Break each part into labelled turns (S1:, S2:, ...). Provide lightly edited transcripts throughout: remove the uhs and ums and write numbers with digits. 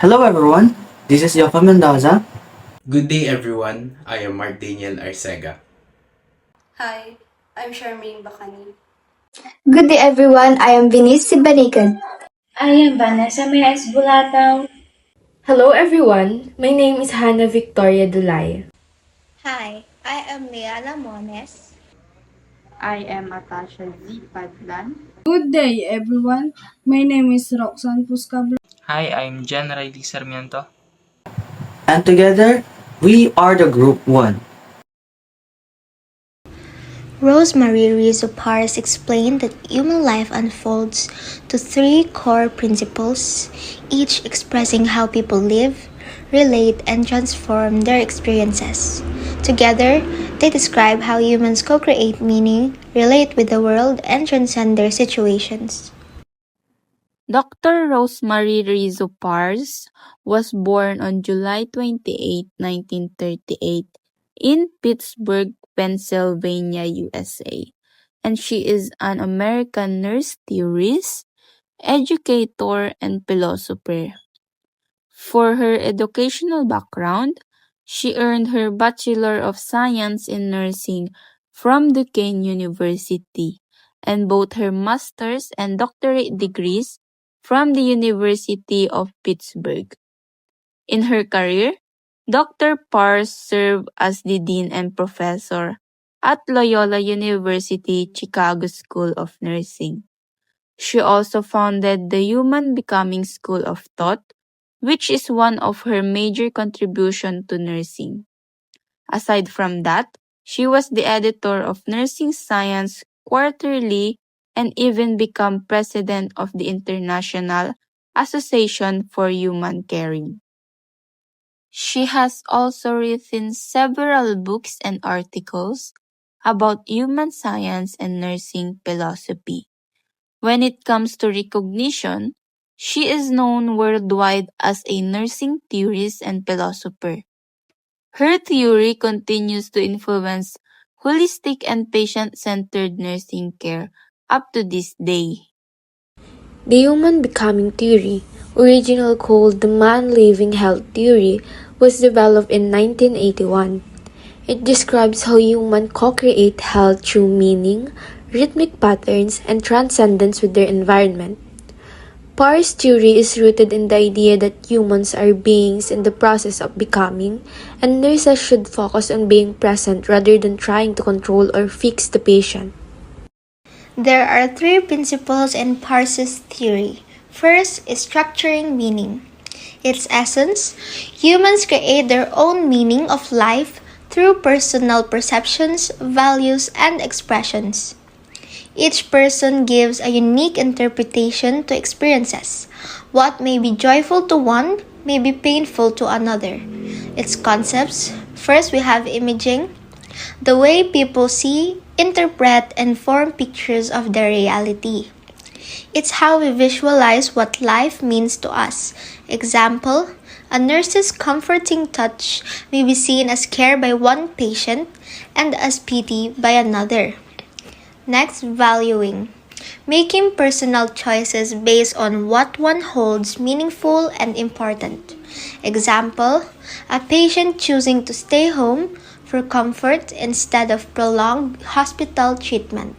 S1: Hello everyone, this is Yofa Mendoza.
S2: Good day everyone, I am Mark Daniel Arcega.
S3: Hi, I'm Charmaine Bacani.
S4: Good day everyone, I am Venice Sibanigad.
S5: I am Vanessa Mayas Bulataw.
S6: Hello everyone, my name is Hannah Victoria Dulay.
S7: Hi, I am Leana Mones.
S8: I am Natasha Z. Padlan.
S9: Good day, everyone. My name is Roxanne Puscablo.
S10: Hi, I'm Jen Riley Sarmiento.
S1: And together, we are the Group 1.
S7: Rosemarie Parse explained that human life unfolds to three core principles, each expressing how people live, relate, and transform their experiences. Together, they describe how humans co-create meaning, relate with the world, and transcend their situations.
S11: Doctor Rosemarie Parse was born on July 28, 1938, in Pittsburgh, Pennsylvania, USA, and she is an American nurse theorist, educator, and philosopher. For her educational background, she earned her Bachelor of Science in Nursing from Duquesne University and both her master's and doctorate degrees from the University of Pittsburgh. In her career, Dr. Parse served as the dean and professor at Loyola University Chicago School of Nursing. She also founded the Human Becoming School of Thought, which is one of her major contributions to nursing. Aside from that, she was the editor of Nursing Science Quarterly and even became president of the International Association for Human Caring. She has also written several books and articles about human science and nursing philosophy. When it comes to recognition, she is known worldwide as a nursing theorist and philosopher. Her theory continues to influence holistic and patient-centered nursing care up to this day.
S6: The Human Becoming Theory, originally called the Man-Living Health Theory, was developed in 1981. It describes how humans co-create health through meaning, rhythmic patterns, and transcendence with their environment. Parse theory is rooted in the idea that humans are beings in the process of becoming, and nurses should focus on being present rather than trying to control or fix the patient.
S7: There are three principles in Parse's theory. First is structuring meaning. Its essence, humans create their own meaning of life through personal perceptions, values, and expressions. Each person gives a unique interpretation to experiences. What may be joyful to one may be painful to another. Its concepts, first we have imaging, the way people see, interpret, and form pictures of their reality. It's how we visualize what life means to us. Example, a nurse's comforting touch may be seen as care by one patient and as pity by another. Next, valuing. Making personal choices based on what one holds meaningful and important. Example, a patient choosing to stay home for comfort instead of prolonged hospital treatment.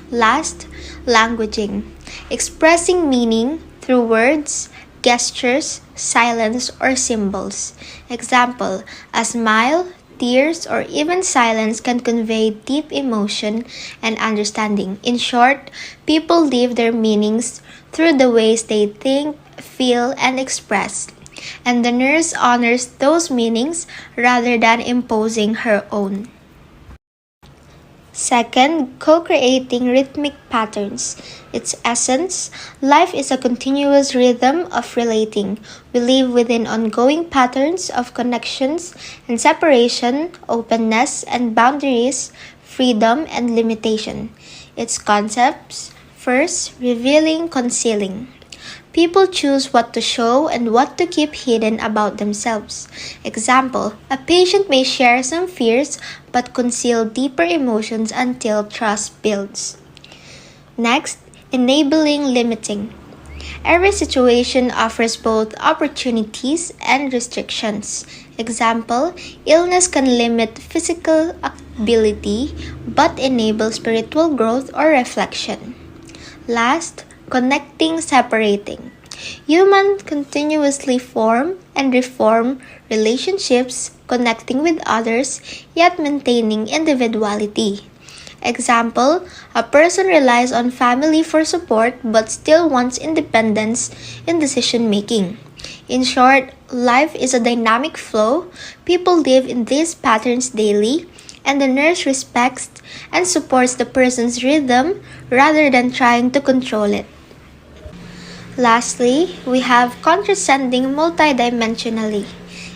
S7: Last, languaging. Expressing meaning through words, gestures, silence, or symbols. Example, a smile, tears, or even silence can convey deep emotion and understanding. In short, people live their meanings through the ways they think, feel, and express. And the nurse honors those meanings rather than imposing her own. Second, co-creating rhythmic patterns. Its essence, life is a continuous rhythm of relating. We live within ongoing patterns of connections and separation, openness and boundaries, freedom and limitation. Its concepts, first, revealing, concealing. People choose what to show and what to keep hidden about themselves. Example, a patient may share some fears but conceal deeper emotions until trust builds. Next, enabling limiting. Every situation offers both opportunities and restrictions. Example, illness can limit physical ability but enable spiritual growth or reflection. Last, connecting, separating. Humans continuously form and reform relationships, connecting with others, yet maintaining individuality. Example, a person relies on family for support but still wants independence in decision making. In short, life is a dynamic flow. People live in these patterns daily, and the nurse respects and supports the person's rhythm rather than trying to control it. Lastly, we have transcending multidimensionally.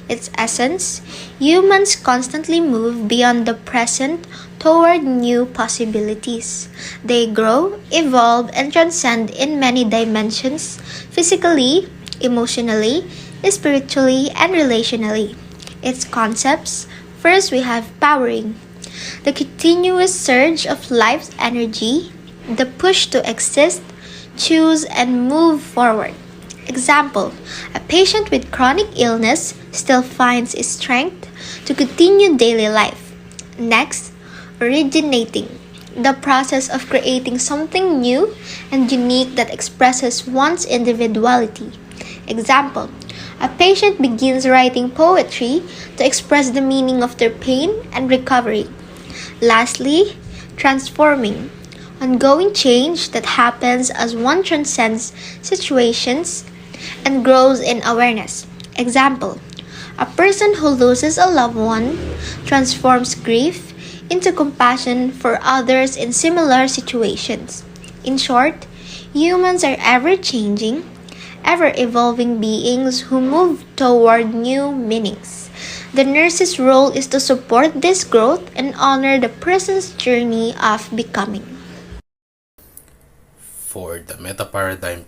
S7: Its essence, humans constantly move beyond the present toward new possibilities. They grow, evolve, and transcend in many dimensions physically, emotionally, spiritually, and relationally. Its concepts, first we have powering, the continuous surge of life's energy, the push to exist, choose, and move forward. Example, a patient with chronic illness still finds strength to continue daily life. Next, originating, the process of creating something new and unique that expresses one's individuality. Example, a patient begins writing poetry to express the meaning of their pain and recovery. Lastly, transforming, ongoing change that happens as one transcends situations and grows in awareness. Example, a person who loses a loved one transforms grief into compassion for others in similar situations. In short, humans are ever changing, ever evolving beings who move toward new meanings. The nurse's role is to support this growth and honor the person's journey of becoming.
S2: For the meta paradigm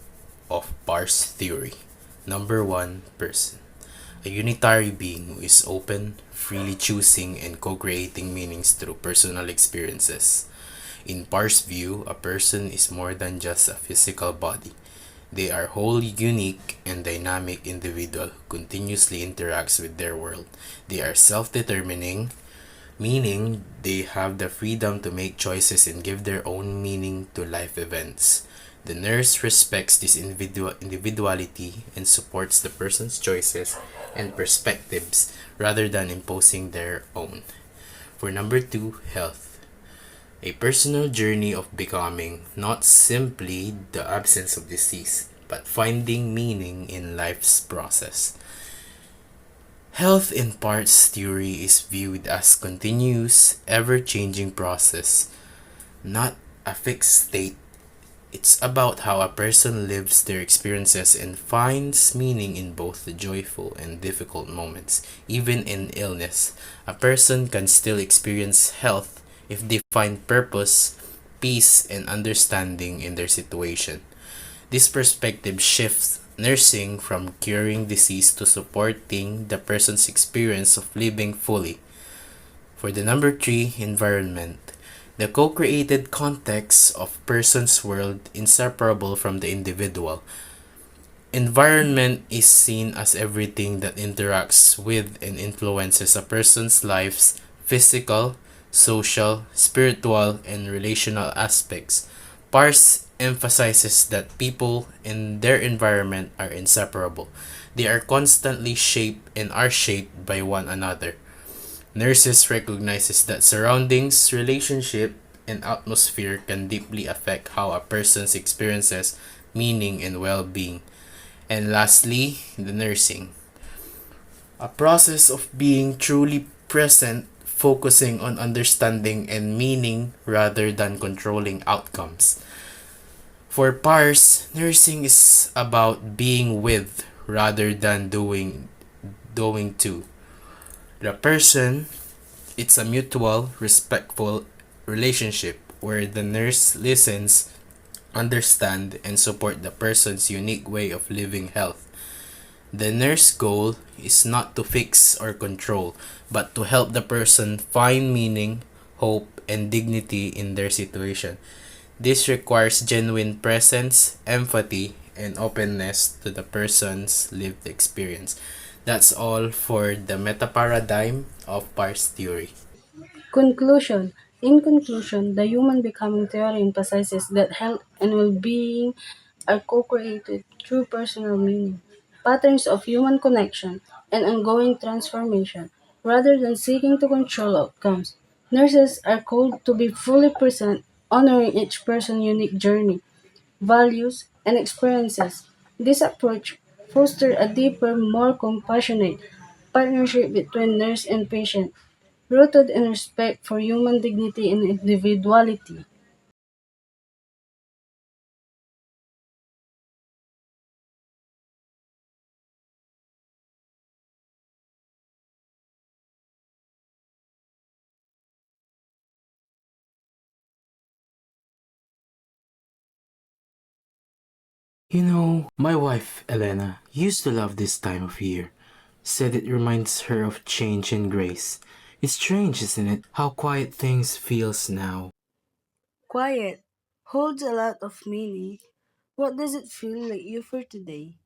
S2: of Parse theory, number 1, person. A unitary being who is open, freely choosing, and co-creating meanings through personal experiences. In Parse view, a person is more than just a physical body. They are wholly unique and dynamic individual who continuously interacts with their world. They are self-determining, meaning they have the freedom to make choices and give their own meaning to life events. The nurse respects this individuality and supports the person's choices and perspectives rather than imposing their own. For number 2, health. A personal journey of becoming, not simply the absence of disease, but finding meaning in life's process. Health in Parse theory is viewed as continuous, ever-changing process, not a fixed state. It's about how a person lives their experiences and finds meaning in both the joyful and difficult moments. Even in illness, a person can still experience health if they find purpose, peace, and understanding in their situation. This perspective shifts nursing from curing disease to supporting the person's experience of living fully. For the number 3, environment. The co-created context of person's world inseparable from the individual. Environment is seen as everything that interacts with and influences a person's life's physical, social, spiritual, and relational aspects. Parse emphasizes that people and their environment are inseparable. They are constantly shaped and are shaped by one another. Nurses recognizes that surroundings, relationship, and atmosphere can deeply affect how a person experiences meaning and well-being. And lastly, the nursing. A process of being truly present, focusing on understanding and meaning rather than controlling outcomes. For Parse, nursing is about being with rather than doing to. The person, it's a mutual, respectful relationship where the nurse listens, understand, and support the person's unique way of living health. The nurse's goal is not to fix or control, but to help the person find meaning, hope, and dignity in their situation. This requires genuine presence, empathy, and openness to the person's lived experience. That's all for the meta paradigm of Parse theory.
S9: Conclusion. In conclusion, the human becoming theory emphasizes that health and well-being are co-created through personal meaning, patterns of human connection, and ongoing transformation, rather than seeking to control outcomes. Nurses are called to be fully present, honoring each person's unique journey, values, and experiences. This approach fosters a deeper, more compassionate partnership between nurse and patient, rooted in respect for human dignity and individuality.
S2: You know, my wife, Elena, used to love this time of year. Said it reminds her of change and grace. It's strange, isn't it, how quiet things feels now.
S9: Quiet holds a lot of meaning. What does it feel like you for today?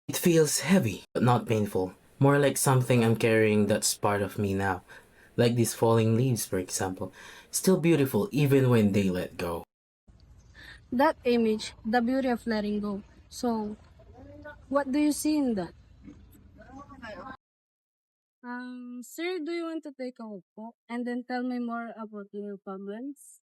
S2: It feels heavy, but not painful. More like something I'm carrying that's part of me now. Like these falling leaves, for example. Still beautiful even when they let go.
S9: That image, the beauty of letting go. So, what do you see in that? Sir, do you want to take a walk and then tell me more about your problems?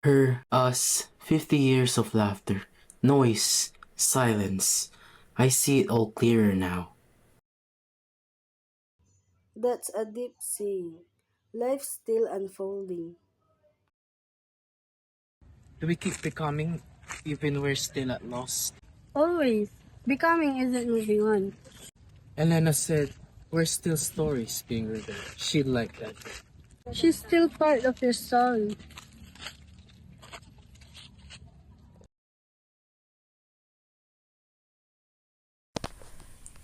S2: Her, us, 50 years of laughter, noise, silence. I see it all clearer now.
S9: That's a deep seeing. Life's still unfolding.
S2: Do we keep becoming even we're still at loss?
S9: Always. Becoming isn't moving on.
S2: Elena said, we're still stories being written. She'd like that.
S9: She's still part of your story.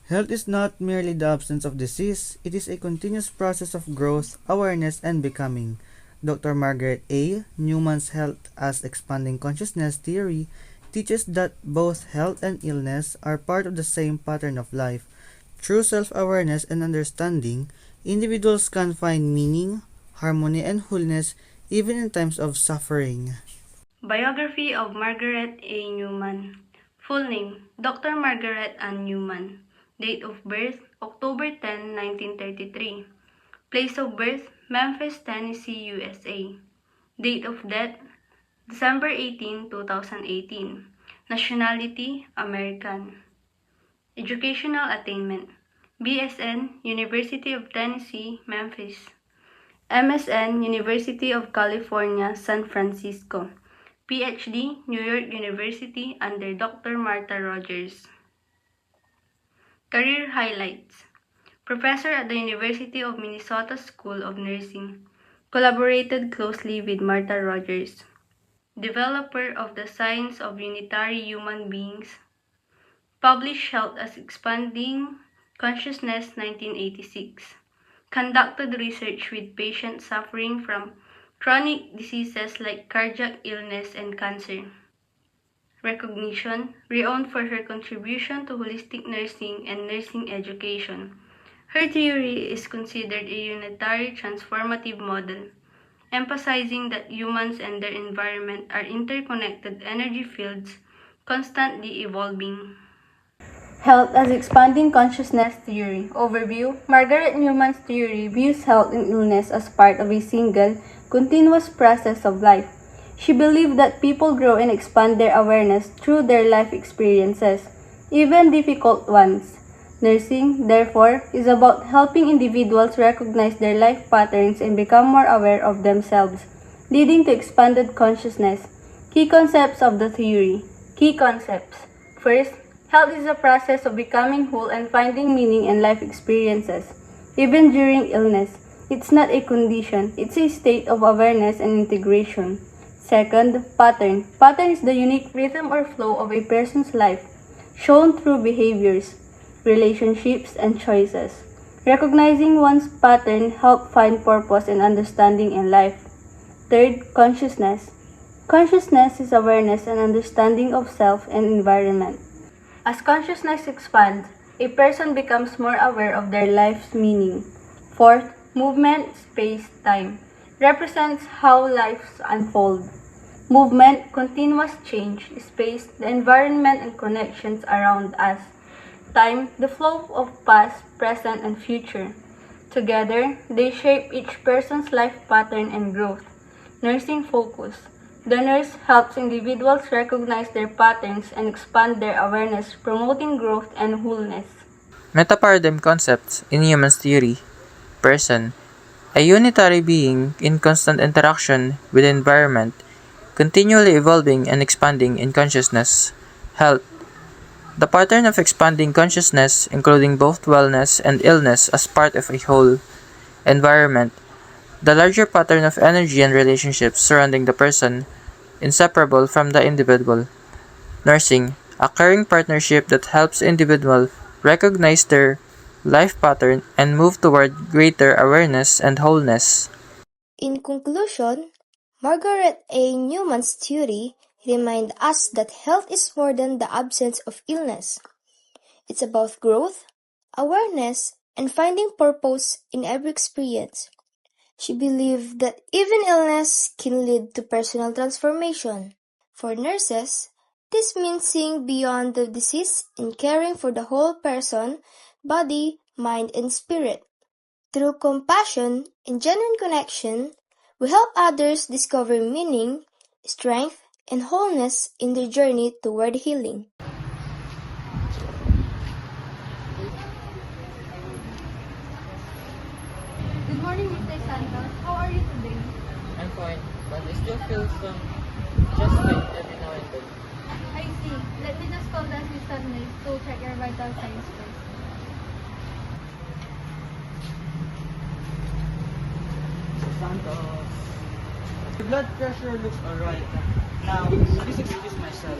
S12: Health is not merely the absence of disease, it is a continuous process of growth, awareness, and becoming. Dr. Margaret A. Newman's Health as Expanding Consciousness theory teaches that both health and illness are part of the same pattern of life. Through self-awareness and understanding, individuals can find meaning, harmony, and wholeness even in times of suffering.
S3: Biography of Margaret A. Newman. Full name, Dr. Margaret Ann Newman. Date of birth, October 10, 1933. Place of birth, Memphis, Tennessee, USA. Date of death, December 18, 2018. Nationality, American. Educational attainment, BSN, University of Tennessee, Memphis. MSN, University of California, San Francisco. PhD, New York University under Dr. Martha Rogers. Career highlights. Professor at the University of Minnesota School of Nursing. Collaborated closely with Martha Rogers. Developer of the Science of Unitary Human Beings. Published Health as Expanding Consciousness 1986. Conducted research with patients suffering from chronic diseases like cardiac illness and cancer. Recognition, renowned for her contribution to holistic nursing and nursing education. Her theory is considered a unitary transformative model, emphasizing that humans and their environment are interconnected energy fields, constantly evolving. Health as Expanding Consciousness Theory. Overview. Margaret Newman's theory views health and illness as part of a single, continuous process of life. She believed that people grow and expand their awareness through their life experiences, even difficult ones. Nursing, therefore, is about helping individuals recognize their life patterns and become more aware of themselves, leading to expanded consciousness. Key concepts of the theory. Key concepts. First, health is a process of becoming whole and finding meaning in life experiences. Even during illness, it's not a condition, it's a state of awareness and integration. Second, pattern. Pattern is the unique rhythm or flow of a person's life, shown through behaviors, relationships, and choices. Recognizing one's pattern helps find purpose and understanding in life. Third, consciousness. Consciousness is awareness and understanding of self and environment. As consciousness expands, a person becomes more aware of their life's meaning. Fourth, movement, space, time. Represents how lives unfold. Movement, continuous change, space, the environment and connections around us. Time, the flow of past, present, and future. Together, they shape each person's life pattern and growth. Nursing focus. The nurse helps individuals recognize their patterns and expand their awareness, promoting growth and wholeness.
S10: Meta-paradigm concepts in Newman's theory. Person. A unitary being in constant interaction with the environment, continually evolving and expanding in consciousness. Health. The pattern of expanding consciousness, including both wellness and illness as part of a whole. Environment. The larger pattern of energy and relationships surrounding the person, inseparable from the individual. Nursing. A caring partnership that helps individuals recognize their life pattern and move toward greater awareness and wholeness.
S7: In conclusion, Margaret A. Newman's theory reminds us that health is more than the absence of illness. It's about growth, awareness, and finding purpose in every experience. She believed that even illness can lead to personal transformation. For nurses, this means seeing beyond the disease and caring for the whole person, body, mind, and spirit. Through compassion and genuine connection, we help others discover meaning, strength, and wholeness in their journey toward healing.
S3: Good morning, Mr. Santos. How are you today?
S10: I'm fine, but I still feel some chest pain every now and then.
S3: I see. Let me just call the assistant nurse to check your vital signs first.
S13: Santos. The blood pressure looks alright. Now, please excuse myself.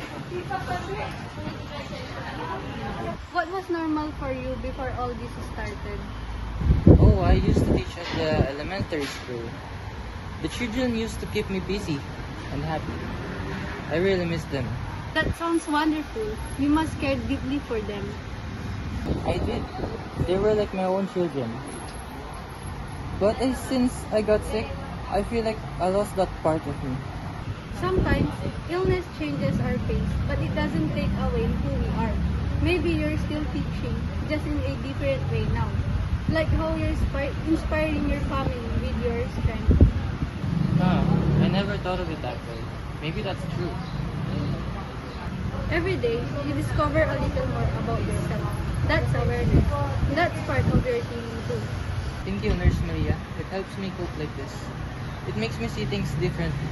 S3: What was normal for you before all this started?
S10: Oh, I used to teach at the elementary school. The children used to keep me busy and happy. I really miss them.
S3: That sounds wonderful. You must care deeply for them.
S10: I did. They were like my own children. But since I got sick, I feel like I lost that part of me.
S3: Sometimes, illness changes our pace, but it doesn't take away who we are. Maybe you're still teaching, just in a different way now. Like how you're inspiring your family with your strength.
S10: I never thought of it that way. Maybe that's true.
S3: Every day, you discover a little more about yourself. That's awareness. That's part of your healing too.
S10: Thank you, Nurse Maria. It helps me cope like this. It makes me see things differently.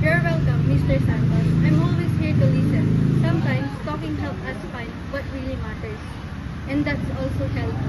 S3: You're welcome, Mr. Santos. I'm always here to listen. Sometimes, talking helps us find what really matters. And that's also healthy.